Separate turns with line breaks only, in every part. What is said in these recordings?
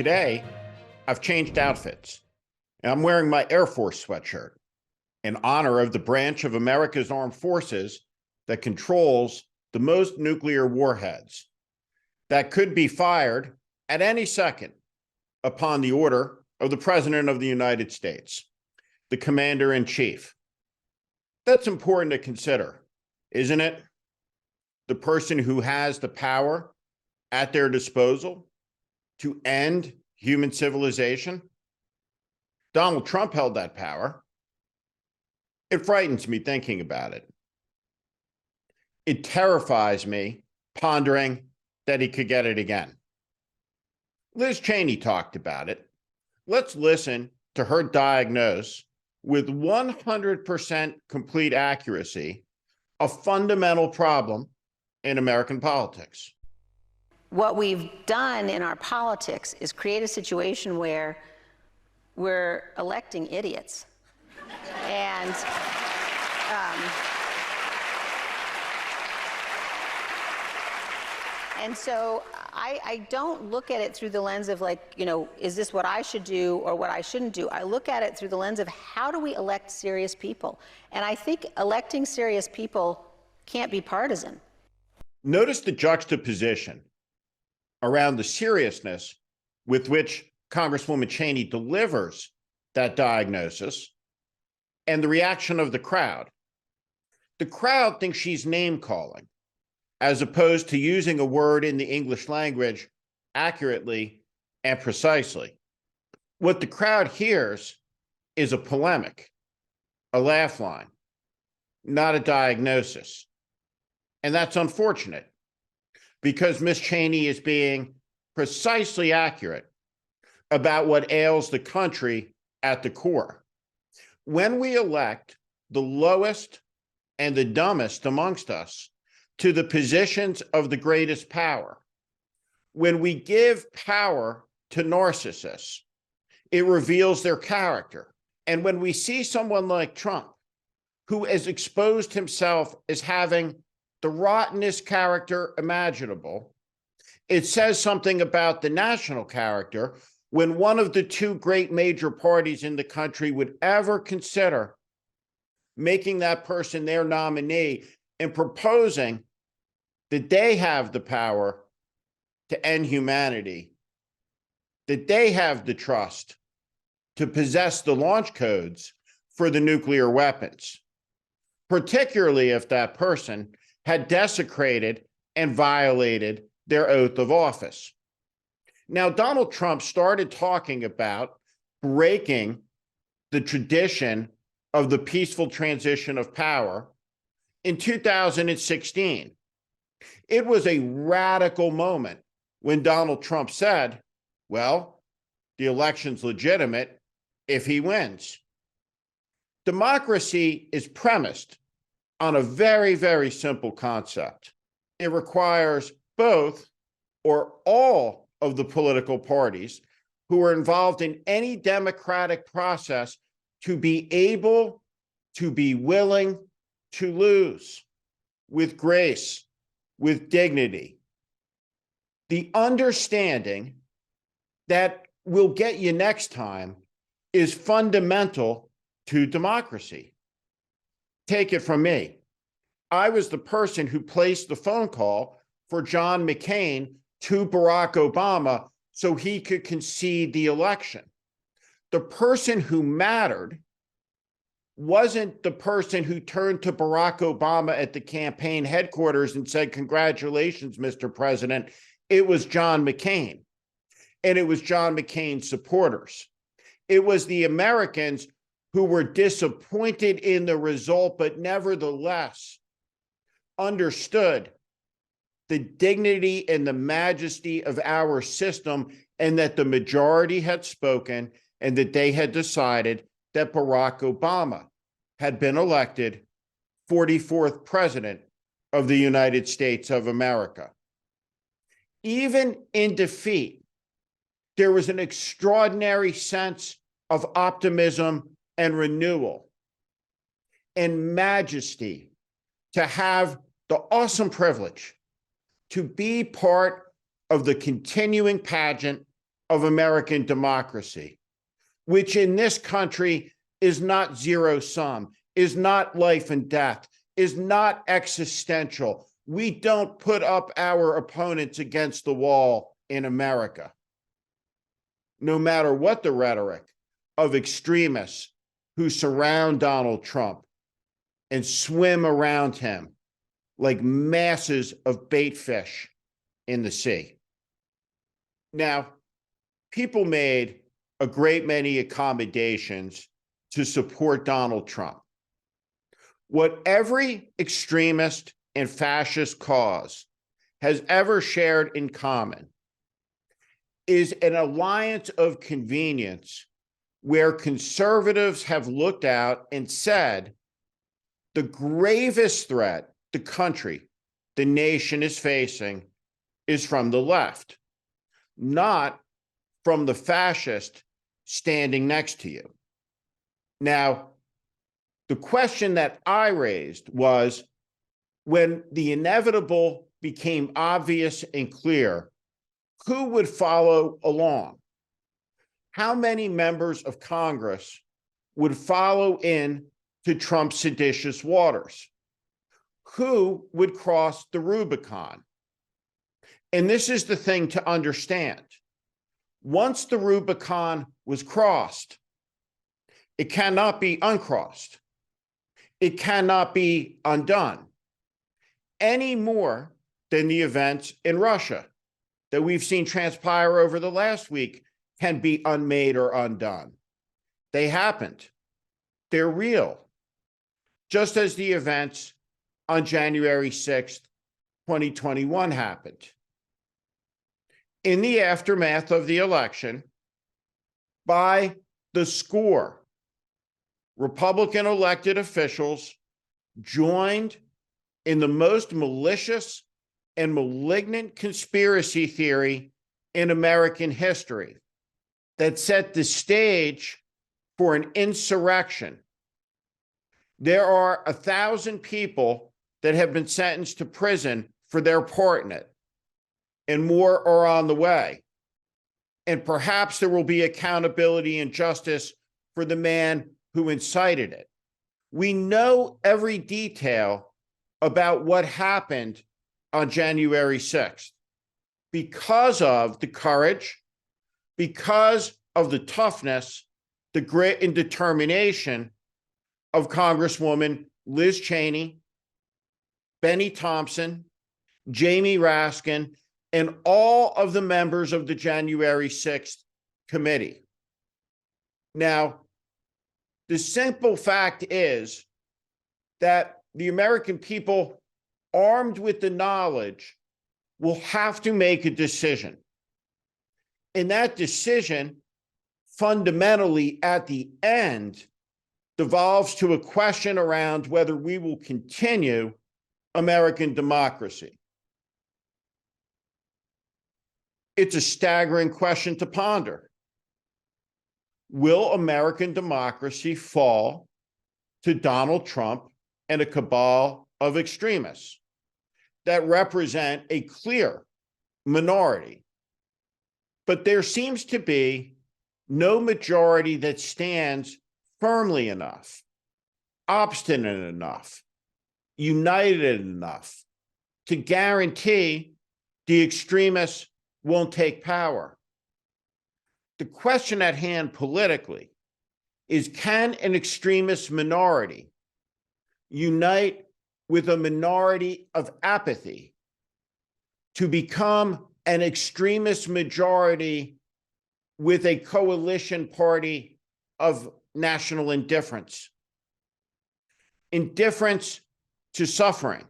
Today, I've changed outfits, and I'm wearing my Air Force sweatshirt in honor of the branch of America's armed forces that controls the most nuclear warheads that could be fired at any second upon the order of the President of the United States, the Commander-in-Chief. That's important to consider, isn't it? The person who has the power at their disposal to end human civilization. Donald Trump held that power. It frightens me thinking about it. It terrifies me pondering that he could get it again. Liz Cheney talked about it. Let's listen to her diagnose with 100% complete accuracy a fundamental problem in American politics.
What we've done in our politics is create a situation where we're electing idiots. And so I don't look at it through the lens of like, you know, is this what I should do or what I shouldn't do? I look at it through the lens of how do we elect serious people? And I think electing serious people can't be partisan.
Notice the juxtaposition around the seriousness with which Congresswoman Cheney delivers that diagnosis and the reaction of the crowd. The crowd thinks she's name-calling, as opposed to using a word in the English language accurately and precisely. What the crowd hears is a polemic, a laugh line, not a diagnosis. And that's unfortunate because Ms. Cheney is being precisely accurate about what ails the country at the core. When we elect the lowest and the dumbest amongst us to the positions of the greatest power, when we give power to narcissists, it reveals their character. And when we see someone like Trump, who has exposed himself as having the rottenest character imaginable, it says something about the national character when one of the two great major parties in the country would ever consider making that person their nominee and proposing that they have the power to end humanity, that they have the trust to possess the launch codes for the nuclear weapons, particularly if that person had desecrated and violated their oath of office. Now, Donald Trump started talking about breaking the tradition of the peaceful transition of power in 2016. It was a radical moment when Donald Trump said, well, the election's legitimate if he wins. Democracy is premised on a very, very simple concept. It requires both or all of the political parties who are involved in any democratic process to be able, to be willing to lose with grace, with dignity. The understanding that we'll get you next time is fundamental to democracy. Take it from me. I was the person who placed the phone call for John McCain to Barack Obama so he could concede the election. The person who mattered wasn't the person who turned to Barack Obama at the campaign headquarters and said, congratulations, Mr. President. It was John McCain. And it was John McCain's supporters. It was the Americans who were disappointed in the result, but nevertheless understood the dignity and the majesty of our system, and that the majority had spoken and that they had decided that Barack Obama had been elected 44th president of the United States of America. Even in defeat, there was an extraordinary sense of optimism and renewal and majesty to have the awesome privilege to be part of the continuing pageant of American democracy, which in this country is not zero sum, is not life and death, is not existential. We don't put up our opponents against the wall in America, no matter what the rhetoric of extremists who surround Donald Trump and swim around him like masses of bait fish in the sea. Now, people made a great many accommodations to support Donald Trump. What every extremist and fascist cause has ever shared in common is an alliance of convenience where conservatives have looked out and said, the gravest threat the country, the nation is facing is from the left, not from the fascist standing next to you. Now, the question that I raised was, when the inevitable became obvious and clear, who would follow along? How many members of Congress would follow in to Trump's seditious waters? Who would cross the Rubicon? And this is the thing to understand. Once the Rubicon was crossed, it cannot be uncrossed. It cannot be undone any more than the events in Russia that we've seen transpire over the last week can be unmade or undone. They happened. They're real. Just as the events on January 6th, 2021 happened. In the aftermath of the election, by the score, Republican elected officials joined in the most malicious and malignant conspiracy theory in American history that set the stage for an insurrection. There are 1,000 people that have been sentenced to prison for their part in it, and more are on the way. And perhaps there will be accountability and justice for the man who incited it. We know every detail about what happened on January 6th because of the courage, because of the toughness, the grit and determination of Congresswoman Liz Cheney, Benny Thompson, Jamie Raskin, and all of the members of the January 6th committee. Now, the simple fact is that the American people, armed with the knowledge, will have to make a decision. And that decision, fundamentally at the end, devolves to a question around whether we will continue American democracy. It's a staggering question to ponder. Will American democracy fall to Donald Trump and a cabal of extremists that represent a clear minority? But there seems to be no majority that stands firmly enough, obstinate enough, united enough to guarantee the extremists won't take power. The question at hand politically is, can an extremist minority unite with a minority of apathy to become an extremist majority with a coalition party of national indifference? Indifference to suffering,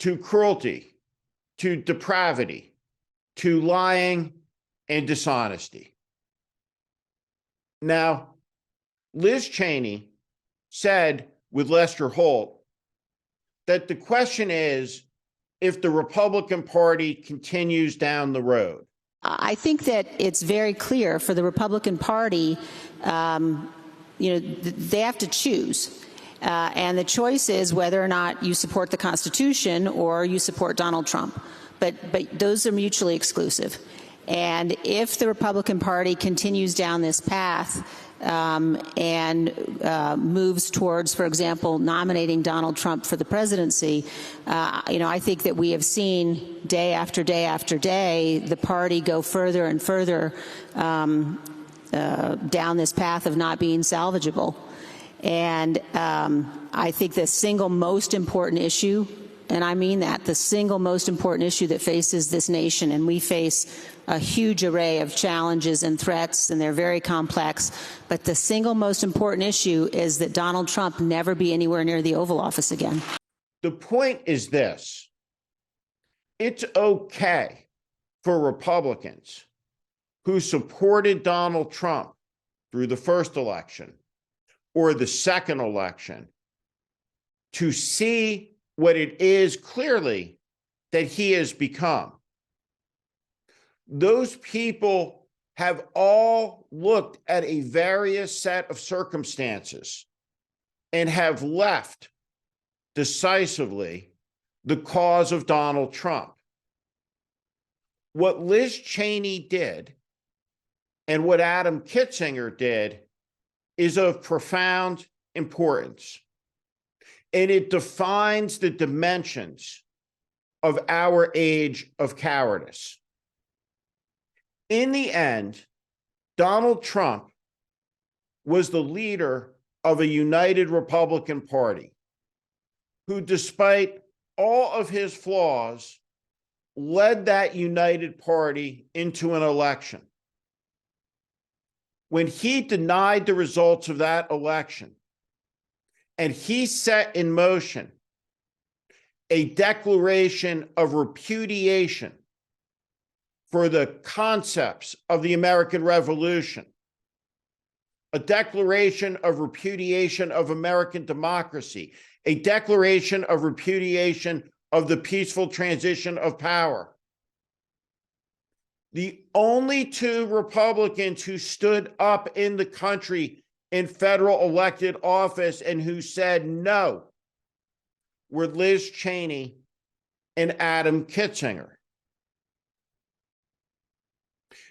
to cruelty, to depravity, to lying and dishonesty. Now, Liz Cheney said with Lester Holt that the question is if the Republican Party continues down the road.
I think that it's very clear for the Republican Party, they have to choose. And the choice is whether or not you support the Constitution or you support Donald Trump. But those are mutually exclusive. And if the Republican Party continues down this path and moves towards, for example, nominating Donald Trump for the presidency, I think that we have seen day after day after day the party go further and further down this path of not being salvageable. And I think the single most important issue, and I mean that, the single most important issue that faces this nation, and we face a huge array of challenges and threats, and they're very complex, but the single most important issue is that Donald Trump never be anywhere near the Oval Office again.
The point is this: it's okay for Republicans who supported Donald Trump through the first election or the second election to see what it is clearly that he has become. Those people have all looked at a various set of circumstances and have left decisively the cause of Donald Trump. What Liz Cheney did and what Adam Kinzinger did is of profound importance. And it defines the dimensions of our age of cowardice. In the end, Donald Trump was the leader of a united Republican Party who, despite all of his flaws, led that united party into an election. When he denied the results of that election, and he set in motion a declaration of repudiation for the concepts of the American Revolution, a declaration of repudiation of American democracy, a declaration of repudiation of the peaceful transition of power. The only two Republicans who stood up in the country in federal elected office and who said no were Liz Cheney and Adam Kinzinger.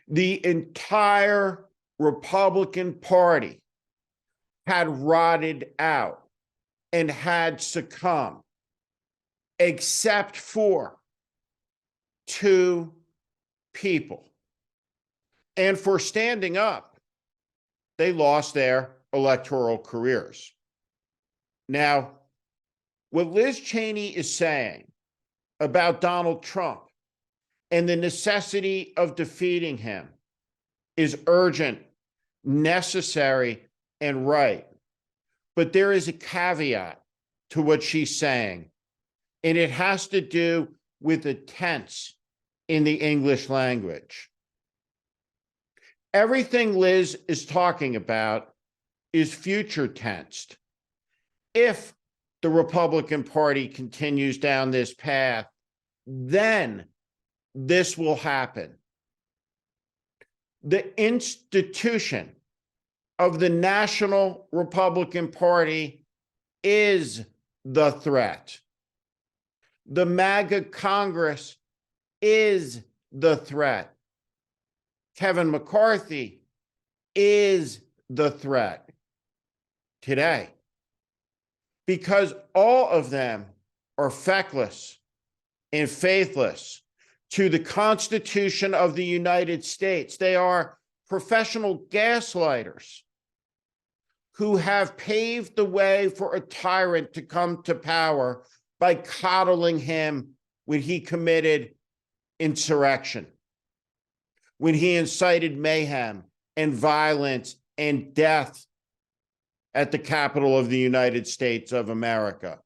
The entire Republican Party had rotted out and had succumbed, except for two people. And for standing up, they lost their electoral careers. Now, what Liz Cheney is saying about Donald Trump and the necessity of defeating him is urgent, necessary, and right. But there is a caveat to what she's saying, and it has to do with the tense in the English language. Everything Liz is talking about is future tensed. If the Republican Party continues down this path, then this will happen. The institution of the National Republican Party is the threat. The MAGA Congress is the threat. Kevin McCarthy is the threat today, because all of them are feckless and faithless to the Constitution of the United States. They are professional gaslighters who have paved the way for a tyrant to come to power by coddling him when he committed insurrection, when he incited mayhem and violence and death at the Capitol of the United States of America.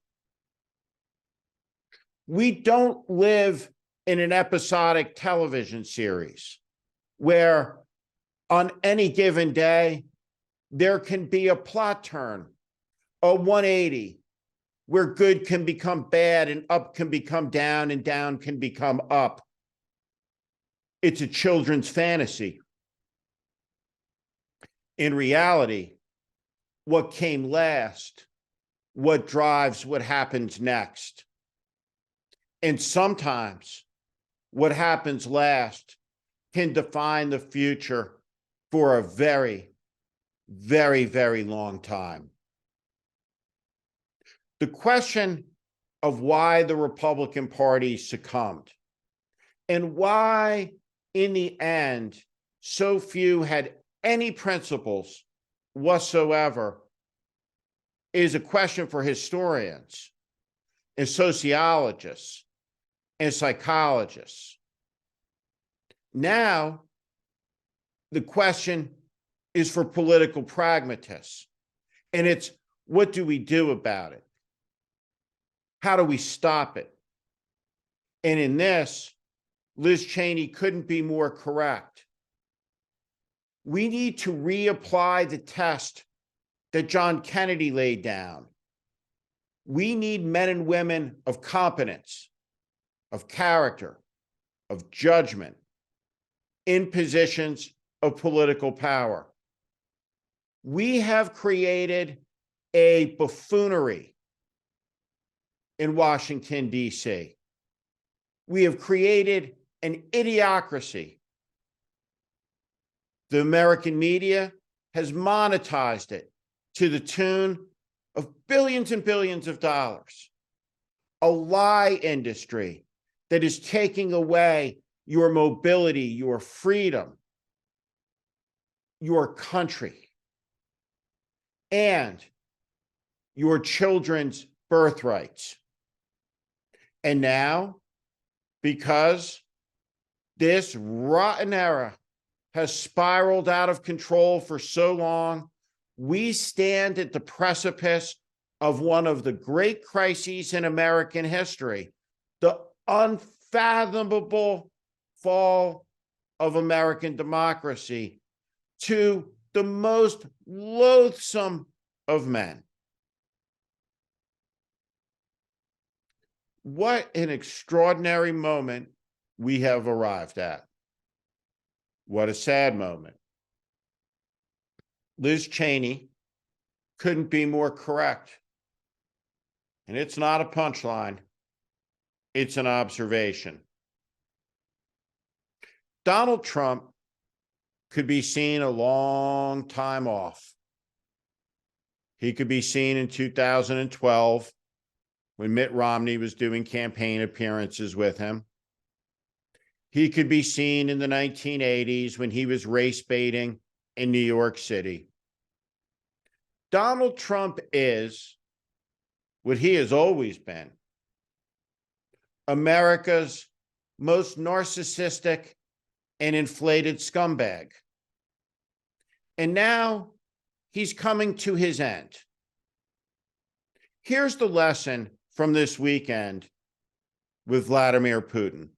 We don't live in an episodic television series where on any given day, there can be a plot turn, a 180, where good can become bad and up can become down and down can become up. It's a children's fantasy. In reality, what came last, what drives what happens next. And sometimes what happens last can define the future for a very, very, very long time. The question of why the Republican Party succumbed and why, in the end, so few had any principles whatsoever is a question for historians and sociologists and psychologists. Now, the question is for political pragmatists, and it's, what do we do about it? How do we stop it? And in this, Liz Cheney couldn't be more correct. We need to reapply the test that John Kennedy laid down. We need men and women of competence, of character, of judgment in positions of political power. We have created a buffoonery in Washington, D.C. We have created an idiocracy. The American media has monetized it to the tune of billions and billions of dollars. A lie industry that is taking away your mobility, your freedom, your country, and your children's birthrights. And now, because this rotten era has spiraled out of control for so long, we stand at the precipice of one of the great crises in American history, the unfathomable fall of American democracy to the most loathsome of men. What an extraordinary moment we have arrived at. What a sad moment. Liz Cheney couldn't be more correct. And it's not a punchline, it's an observation. Donald Trump could be seen a long time off. He could be seen in 2012 when Mitt Romney was doing campaign appearances with him. He could be seen in the 1980s when he was race baiting in New York City. Donald Trump is what he has always been: America's most narcissistic and inflated scumbag. And now he's coming to his end. Here's the lesson from this weekend with Vladimir Putin.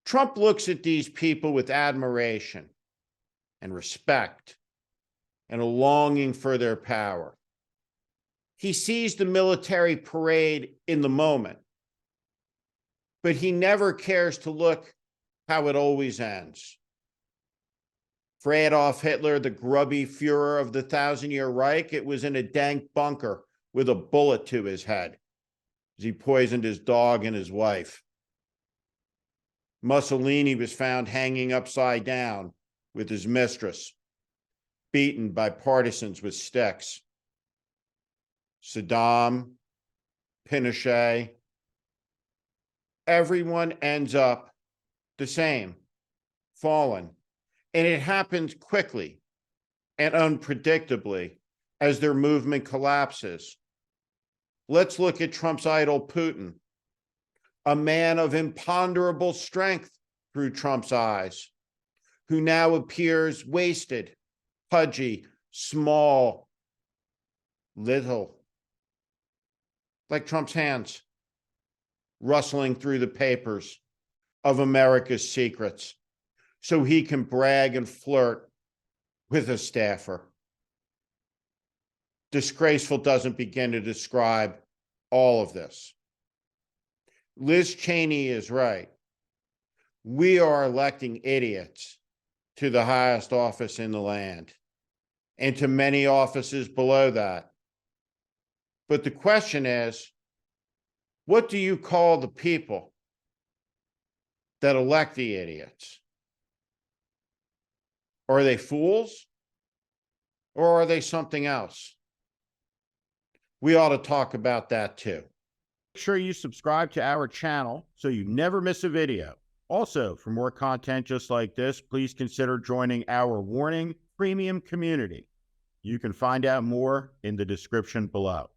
Trump looks at these people with admiration and respect and a longing for their power. He sees the military parade in the moment, but he never cares to look how it always ends. For Adolf Hitler, the grubby Fuhrer of the Thousand-Year Reich, it was in a dank bunker with a bullet to his head as he poisoned his dog and his wife. Mussolini was found hanging upside down with his mistress, beaten by partisans with sticks. Saddam, Pinochet, everyone ends up the same, fallen. And it happens quickly and unpredictably as their movement collapses. Let's look at Trump's idol, Putin, a man of imponderable strength through Trump's eyes, who now appears wasted, pudgy, small, little, like Trump's hands, rustling through the papers of America's secrets so he can brag and flirt with a staffer. Disgraceful doesn't begin to describe all of this. Liz Cheney is right. We are electing idiots to the highest office in the land and to many offices below that. But the question is, what do you call the people that elect the idiots? Are they fools? Or are they something else? We ought to talk about that too. Make sure you subscribe to our channel so you never miss a video. Also, for more content just like this, please consider joining our Warning Premium community. You can find out more in the description below.